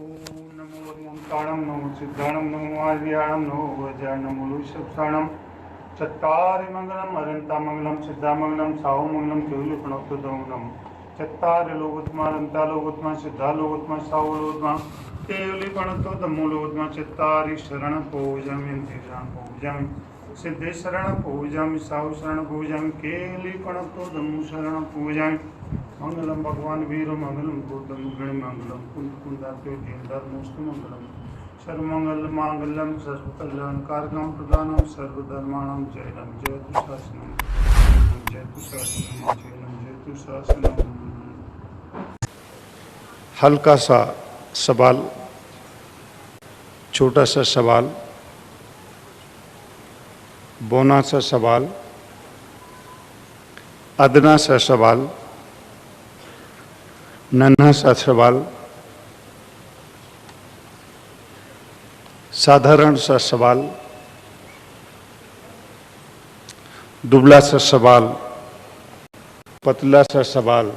नमो भगवन्ताणं नमो सिद्धाणं नमो आर्याणं नमो वज्राणं नमो ऋषभसाणं चत्तारि मंगलम अरंतामंगलम सिद्धामंगलम साहुमंगलम केवलीपणोक्तमंगलम चत्तारि लोकोत्तमा अरंतालोकोत्तमा सिद्धालोकोत्तमा साहुलोकोत्तमा केवलीपणोक्तमंगलम चत्तारि शरण पूजामि शरण पूजामि सिद्धे शरण पूजामि साहु शरण पूजामि केवलीपणोक्तमंगलम शरण पूजामि मंगलम भगवान वीर मंगलम गोतम गण मंगलम कुंद कुंदाते धर्मोस्तु मंगलम सर्वमंगल मांगल्यम सर्वकल्याणकारकम प्रदानम सर्वधर्माणाम जयनम जयतु शासनम जयतु शासनम जयनम जयतु शासनम। हल्का सा सवाल, छोटा सा सवाल, बोना सा सवाल, अदना सा सवाल, नन्हा सा सवाल, साधारण सा सवाल, दुबला सा सवाल, पतला सा सवाल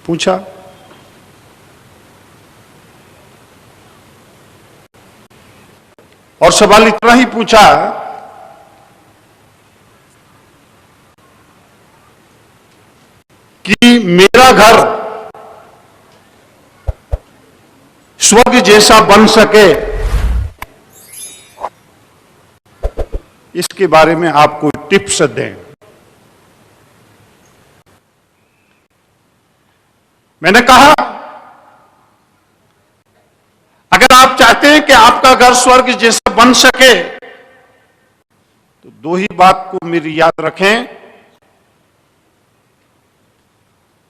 पूछा। और सवाल इतना ही पूछा कि मेरा घर स्वर्ग जैसा बन सके, इसके बारे में आप कोई टिप्स दें। मैंने कहा अगर आप चाहते हैं कि आपका घर स्वर्ग जैसा बन सके तो दो ही बात को मेरी याद रखें,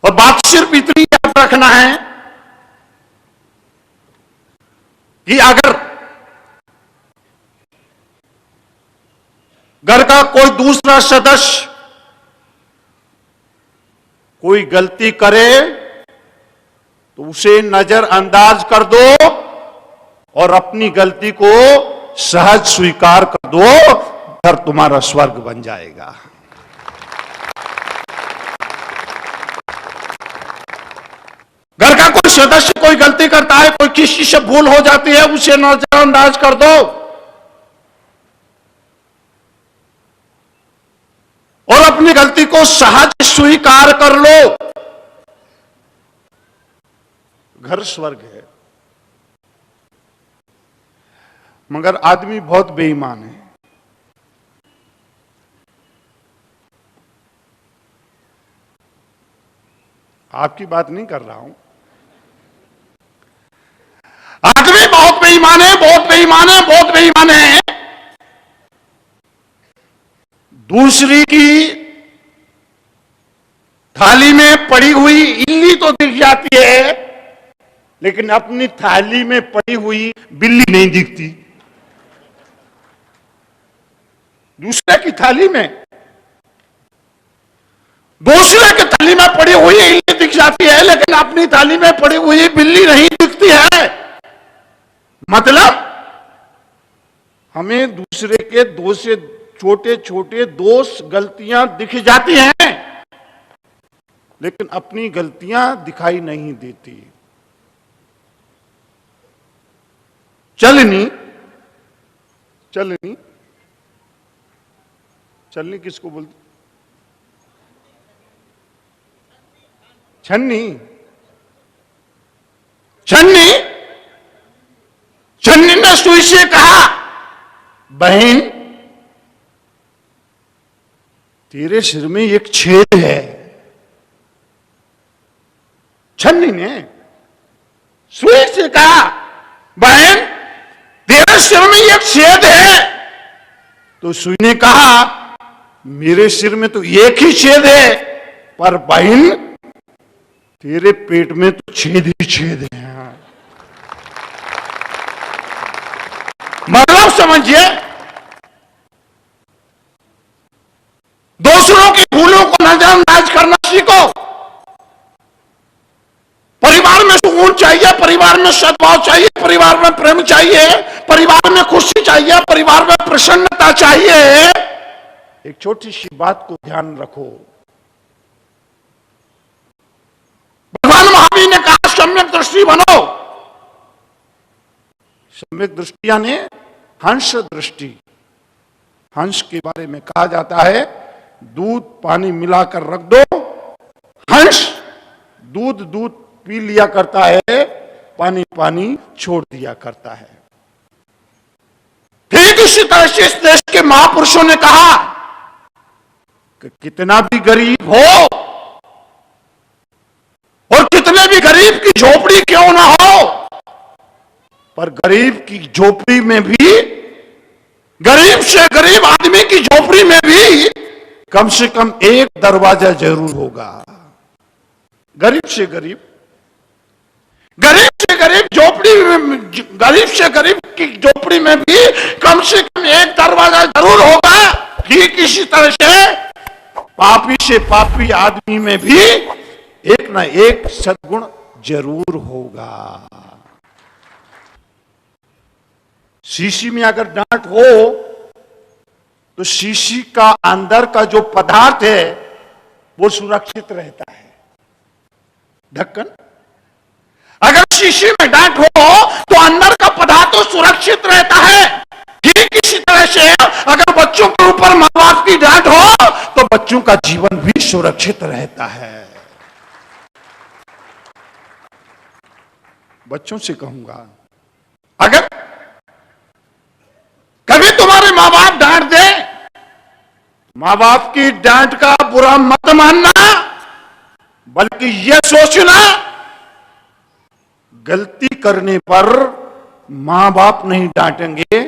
और बात सिर्फ इतनी याद रखना है कि अगर घर का कोई दूसरा सदस्य कोई गलती करे तो उसे नजरअंदाज कर दो और अपनी गलती को सहज स्वीकार कर दो, घर तुम्हारा स्वर्ग बन जाएगा। घर का कोई सदस्य कोई गलती करता है, कोई किसी से भूल हो जाती है, उसे नजरअंदाज कर दो और अपनी गलती को सहज स्वीकार कर लो, घर स्वर्ग है। मगर आदमी बहुत बेईमान है। आपकी बात नहीं कर रहा हूं। आदमी बहुत बेईमान है, बहुत बेईमान है, बहुत बेईमान है। दूसरी की थाली में पड़ी हुई इल्ली तो दिख जाती है, लेकिन अपनी थाली में पड़ी हुई बिल्ली नहीं दिखती। दूसरे की थाली में, दूसरे की थाली में पड़ी हुई इल्ली दिख जाती है, लेकिन अपनी थाली में पड़ी हुई बिल्ली नहीं दिखती है। मतलब हमें दूसरे के दोष से छोटे छोटे दोष गलतियां दिख जाती हैं, लेकिन अपनी गलतियां दिखाई नहीं देती। चलनी चलनी चलनी किसको बोलते? छन्नी। छन्नी छन्नी ने सुई से कहा, बहन तेरे सिर में एक छेद है। छन्नी ने सुई से कहा, बहन तेरे सिर में एक छेद है। तो सुई ने कहा, मेरे सिर में तो एक ही छेद है, पर बहन तेरे पेट में तो छेद ही छेद है। मतलब समझिए, दूसरों की भूलों को नजरअंदाज करना सीखो। परिवार में सुकून चाहिए, परिवार में सद्भाव चाहिए, परिवार में प्रेम चाहिए, परिवार में खुशी चाहिए, परिवार में प्रसन्नता चाहिए। एक छोटी सी बात को ध्यान रखो। भगवान महावीर ने कहा, सम्यक दृष्टि बनो। सम्यक दृष्टि यानी हंस दृष्टि। हंस के बारे में कहा जाता है दूध पानी मिलाकर रख दो, हंस दूध दूध पी लिया करता है, पानी पानी छोड़ दिया करता है। ठीक इसी तरह से इस देश के महापुरुषों ने कहा कि कितना भी गरीब हो और कितने भी गरीब की झोपड़ी क्यों ना हो, पर गरीब की झोपड़ी में भी, गरीब से गरीब आदमी की झोपड़ी में भी कम से कम एक दरवाजा जरूर होगा। गरीब से गरीब झोपड़ी में, गरीब से गरीब की झोपड़ी में भी कम से कम एक दरवाजा जरूर होगा। ठीक इसी तरह से पापी आदमी में भी एक ना एक सद्गुण जरूर होगा। शीशी में अगर डांट हो तो शीशी का अंदर का जो पदार्थ है वो सुरक्षित रहता है, ढक्कन। अगर शीशी में डांट हो तो अंदर का पदार्थ तो सुरक्षित रहता है। ठीक इसी तरह से अगर बच्चों के ऊपर मां बाप की डांट हो तो बच्चों का जीवन भी सुरक्षित रहता है। बच्चों से कहूंगा, अगर कभी तुम्हारे मां बाप डांट दे, मां बाप की डांट का बुरा मत मानना, बल्कि यह सोचना गलती करने पर मां बाप नहीं डांटेंगे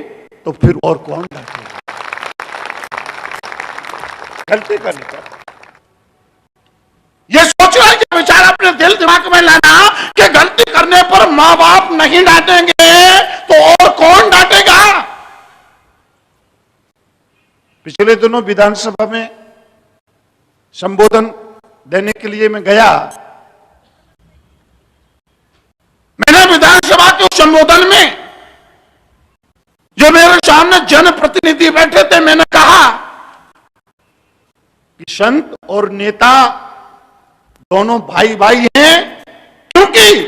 तो फिर और कौन डांटेगा। गलती करने पर यह सोचना कि विचार अपने दिल दिमाग में लाना कि गलती करने पर मां बाप नहीं डांटेंगे तो और कौन डांटेगा। पिछले दिनों विधानसभा में संबोधन देने के लिए मैं गया। मैंने विधानसभा के संबोधन में जो मेरे सामने जनप्रतिनिधि बैठे थे, मैंने कहा कि संत और नेता दोनों भाई भाई हैं, क्योंकि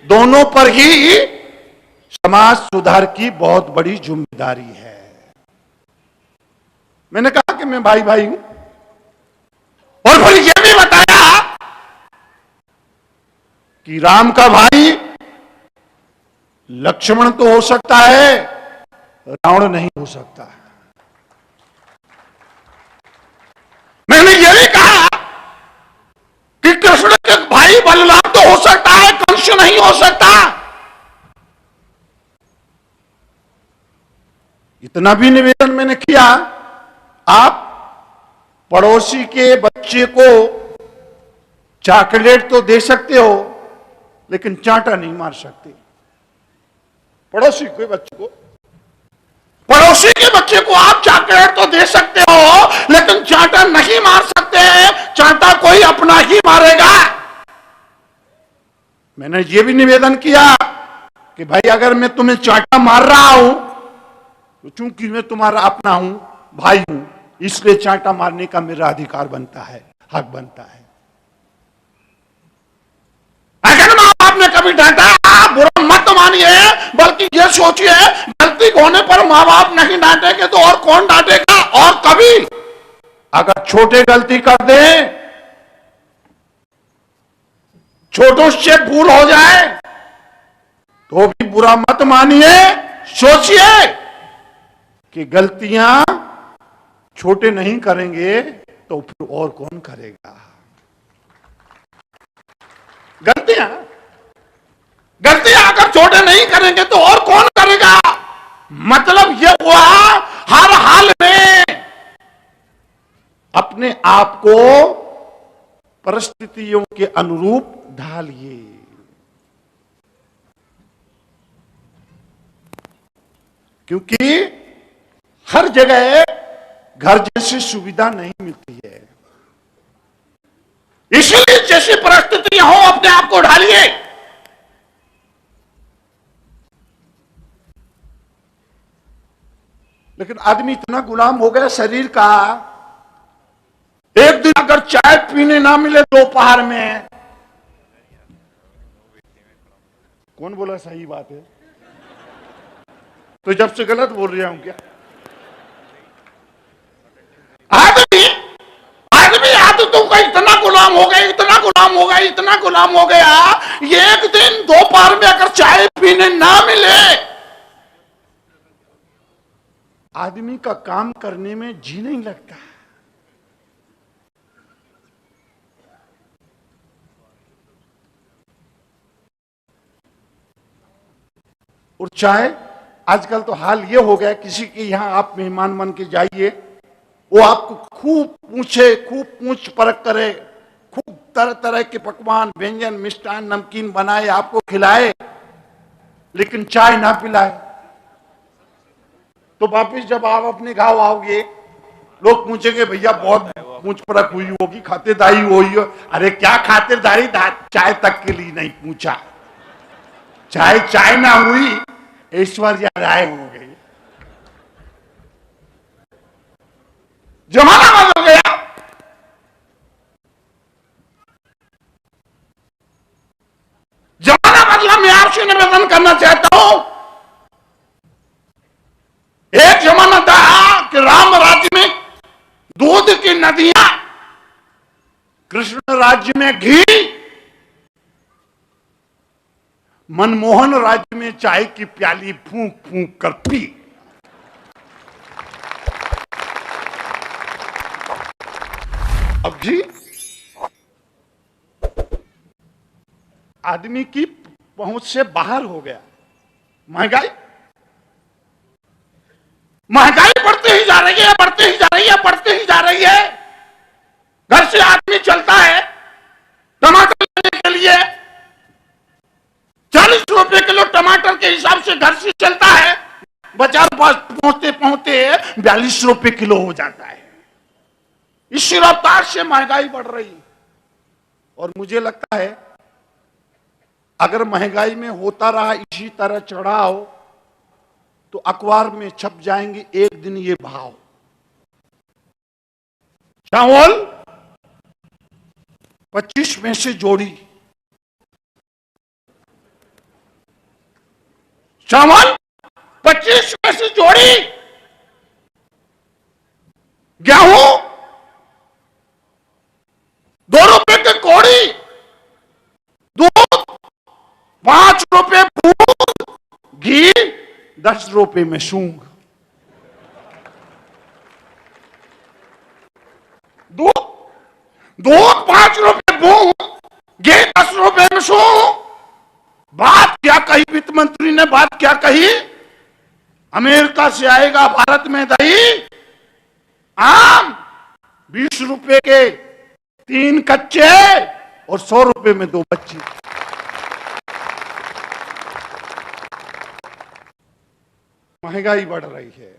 दोनों पर ही समाज सुधार की बहुत बड़ी जिम्मेदारी है। मैंने कहा कि मैं भाई भाई हूं, और फिर यह भी बताया कि राम का भाई लक्ष्मण तो हो सकता है, रावण नहीं हो सकता। मैंने यह भी कहा कि कृष्ण के भाई बलराम तो हो सकता है, कंस नहीं हो सकता। इतना भी निवेदन मैंने किया, आप पड़ोसी के बच्चे को चॉकलेट तो दे सकते हो, लेकिन चांटा नहीं मार सकते। पड़ोसी के बच्चे को आप चॉकलेट तो दे सकते हो, लेकिन चांटा नहीं मार सकते। चांटा कोई अपना ही मारेगा। मैंने ये भी निवेदन किया कि भाई अगर मैं तुम्हें चांटा मार रहा हूं तो चूंकि मैं तुम्हारा अपना हूं, भाई हूं, इसलिए चांटा मारने का मेरा अधिकार बनता है, हक बनता है। अगर मां बाप ने कभी डांटा, बुरा मत मानिए, बल्कि यह सोचिए गलती होने पर मां बाप नहीं डांटेंगे तो और कौन डांटेगा। और कभी अगर छोटे गलती कर दे, छोटों से भूल हो जाए तो भी बुरा मत मानिए। सोचिए कि गलतियां छोटे नहीं करेंगे तो फिर और कौन करेगा। गलतियां अगर छोटे नहीं करेंगे तो और कौन करेगा। मतलब यह हुआ हर हाल में अपने आप को परिस्थितियों के अनुरूप ढालिए। क्योंकि हर जगह घर जैसी सुविधा नहीं मिलती है, इसलिए जैसी परिस्थितियां हो अपने आप को ढालिए। लेकिन आदमी इतना गुलाम हो गया शरीर का, एक दिन अगर चाय पीने ना मिले दोपहर में कौन बोला सही बात है? तो जब से गलत बोल रहा हूं क्या? आदमी आदमी आदतों का इतना गुलाम हो गया, इतना गुलाम हो गया, इतना गुलाम हो गया, ये एक दिन दोपहर में अगर चाय पीने ना मिले, आदमी का काम करने में जी नहीं लगता। और चाय आजकल तो हाल ये हो गया, किसी के यहां आप मेहमान बन के जाइए, वो आपको खूब पूछे, खूब पूछ परख करे, खूब तरह तरह के पकवान, व्यंजन, मिष्ठान, नमकीन बनाए, आपको खिलाए, लेकिन चाय ना पिलाए। तो वापिस जब आप अपने गांव आओगे, लोग पूछेंगे भैया बहुत पूछ परख हुई होगी, खातिरदारी हुई हो। अरे क्या खातिरदारी, चाय तक के लिए नहीं पूछा। चाय चाय ना हुई, ऐश्वर्या राय हो गई। जमाना बदल गया। जमाना बदला। मैं आपसे निवेदन करना चाहता हूं, एक जमाना था कि राम राज्य में दूध की नदियां, कृष्ण राज्य में घी, मनमोहन राज्य में चाय की प्याली फूंक फूंक कर पी। अब जी आदमी की पहुंच से बाहर हो गया। महंगाई महंगाई बढ़ती ही जा रही है, बढ़ती ही जा रही है, बढ़ती ही जा रही है। घर से आदमी चलता है टमाटर लेने के लिए, 40 रुपए किलो टमाटर के हिसाब से घर से चलता है, बाजार पास पहुंचते पहुंचते 42 रुपए किलो हो जाता है। इसी रफ्तार से महंगाई बढ़ रही। और मुझे लगता है अगर महंगाई में होता रहा इसी तरह चढ़ाव, तो अखबार में छप जाएंगे एक दिन ये भाव। चावल 25 में से जोड़ी, चावल 25 में से जोड़ी, गेहूं 2 रुपए के कोड़ी, दूध 5 रुपए बूंद, घी 10 रुपए में सूंघ। दूध 5 रुपए बूंद, घी 10 रुपए में सूंघ। बात क्या कही वित्त मंत्री ने, बात क्या कही? अमेरिका से आएगा भारत में दही, आम 20 रुपए के 3 कच्चे और 100 रुपए में 2 बच्चे। महंगाई बढ़ रही है।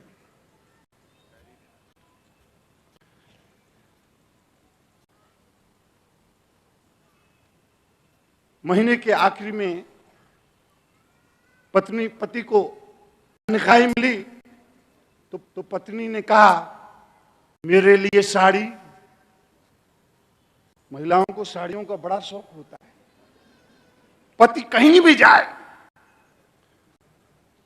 महीने के आखिरी में पति को तनख्वाही मिली, तो पत्नी ने कहा मेरे लिए साड़ी। महिलाओं को साड़ियों का बड़ा शौक होता है। पति कहीं भी जाए,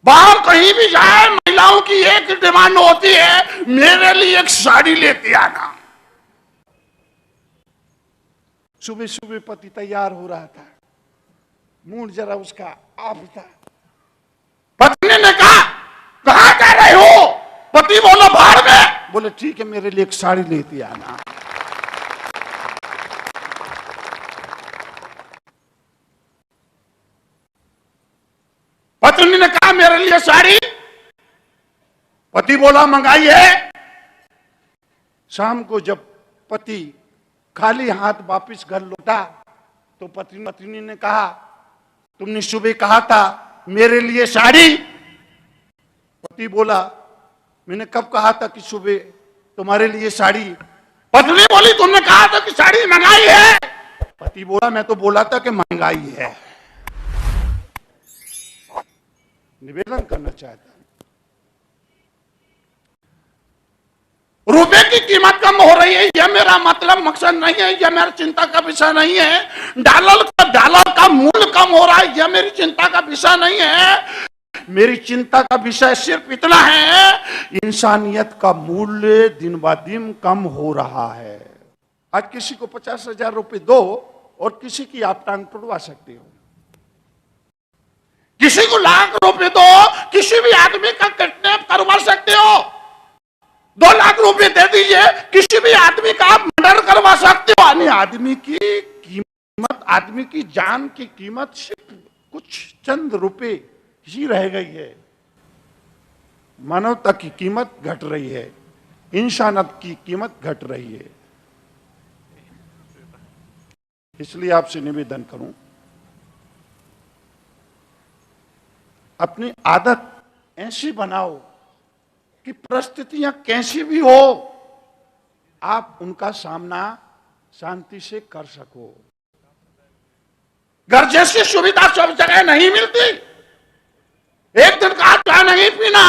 बाहर कहीं भी जाए, महिलाओं की एक डिमांड होती है, मेरे लिए एक साड़ी लेते आना। सुबह सुबह पति तैयार हो रहा था, मूड जरा उसका ऑफ था। पत्नी ने कहा कहां जा रहे हो? पति बोला बाहर में। बोले ठीक है, मेरे लिए एक साड़ी लेते आना। पत्नी ने कहा मेरे लिए साड़ी। पति बोला मंगाई है। शाम को जब पति खाली हाथ वापिस घर लौटा, तो पत्नी ने कहा तुमने सुबह कहा था मेरे लिए साड़ी। पति बोला मैंने कब कहा था कि सुबह तुम्हारे लिए साड़ी? पत्नी बोली तुमने कहा था कि साड़ी मंगाई है। पति बोला मैं तो बोला था कि महंगाई है। निवेदन करना चाहता हूं, रुपए की कीमत कम हो रही है, यह मेरा मतलब मकसद नहीं है, यह मेरी चिंता का विषय नहीं है। डॉलर का मूल्य कम हो रहा है, यह मेरी चिंता का विषय नहीं है। मेरी चिंता का विषय सिर्फ इतना है, इंसानियत का मूल्य दिन ब दिन कम हो रहा है। आज किसी को 50,000 रुपए दो और किसी की आप टांग तोड़वा सकते हो। किसी को लाख रुपए दो, किसी भी आदमी का किडनैप करवा सकते हो। 2 लाख रुपए दे दीजिए, किसी भी आदमी का आप मर्डर करवा सकते हो। यानी आदमी की कीमत, आदमी की जान की कीमत सिर्फ कुछ चंद रुपए ही रह गई है। मानवता की कीमत घट रही है, इंसानियत की कीमत घट रही है। इसलिए आपसे निवेदन करूं, अपनी आदत ऐसी बनाओ कि परिस्थितियां कैसी भी हो, आप उनका सामना शांति से कर सको। घर जैसी सुविधा सब जगह नहीं मिलती। एक दिन का चाय नहीं पीना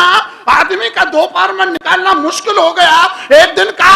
आदमी का दोपहर में निकालना मुश्किल हो गया। एक दिन का